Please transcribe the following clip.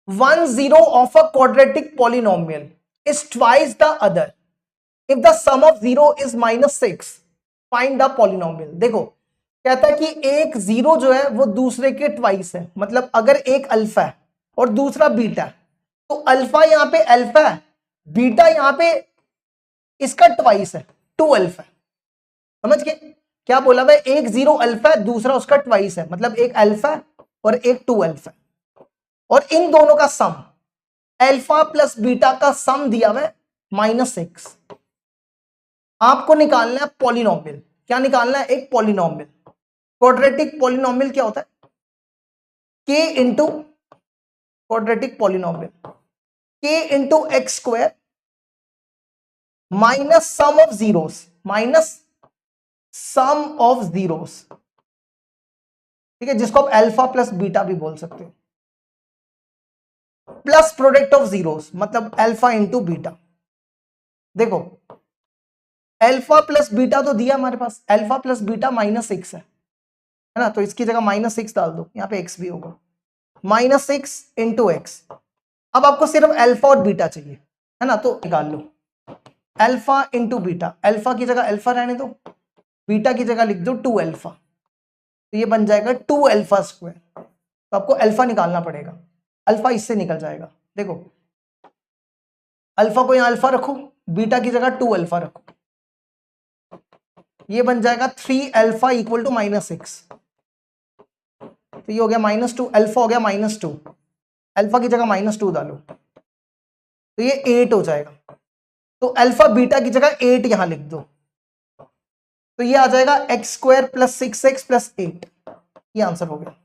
one zero of a quadratic polynomial is twice the other if the sum of zero is -6 find the polynomial। देखो कहता है कि एक zero जो है वो दूसरे के ट्वाइस है, मतलब अगर एक अल्फा है और दूसरा बीटा है तो अल्फा यहां पे अल्फा है, बीटा यहां पे इसका ट्वाइस है, 2 अल्फा। समझ गए क्या बोला भाई? एक जीरो अल्फा है, दूसरा उसका ट्वाइस है, मतलब एक अल्फा और एक 2 अल्फा, और इन दोनों का सम अल्फा प्लस बीटा का सम दिया हुआ है -6। आपको निकालना है पॉलिनोमियल। क्या निकालना है? एक पॉलिनोमियल। क्वाड्रेटिक पॉलिनोमियल क्या होता है? k into quadratic polynomial k into x square minus sum of zeros, minus sum of zeros, ठीक है, जिसको आप अल्फा प्लस बीटा भी बोल सकते हो, प्लस प्रोडक्ट ऑफ जीरोस, मतलब अल्फा इंटू बीटा। देखो अल्फा प्लस बीटा तो दिया हमारे पास, अल्फा प्लस बीटा -6 है ना, तो इसकी जगह -6 डाल दो, यहां पे x भी होगा, -6 इंटू एक्स। अब आपको सिर्फ अल्फा और बीटा चाहिए है ना, तो निकाल लो अल्फा इंटू बीटा। अल्फा की जगह अल्फा रहने दो, बीटा की जगह लिख दो 2 अल्फा, तो ये बन जाएगा 2 अल्फा स्क्वायर। तो आपको अल्फा निकालना पड़ेगा, अल्फा इससे निकल जाएगा। देखो अल्फा को यहां अल्फा रखो, बीटा की जगह 2 अल्फा रखो, ये बन जाएगा 3 अल्फा इक्वल टू -6। तो ये हो गया -2, अल्फा हो गया -2, अल्फा की जगह -2 डालो तो ये 8 हो जाएगा। तो अल्फा बीटा की जगह 8 यहां लिख दो, तो ये आ जाएगा x² + 6x + 8, ये आंसर हो गया।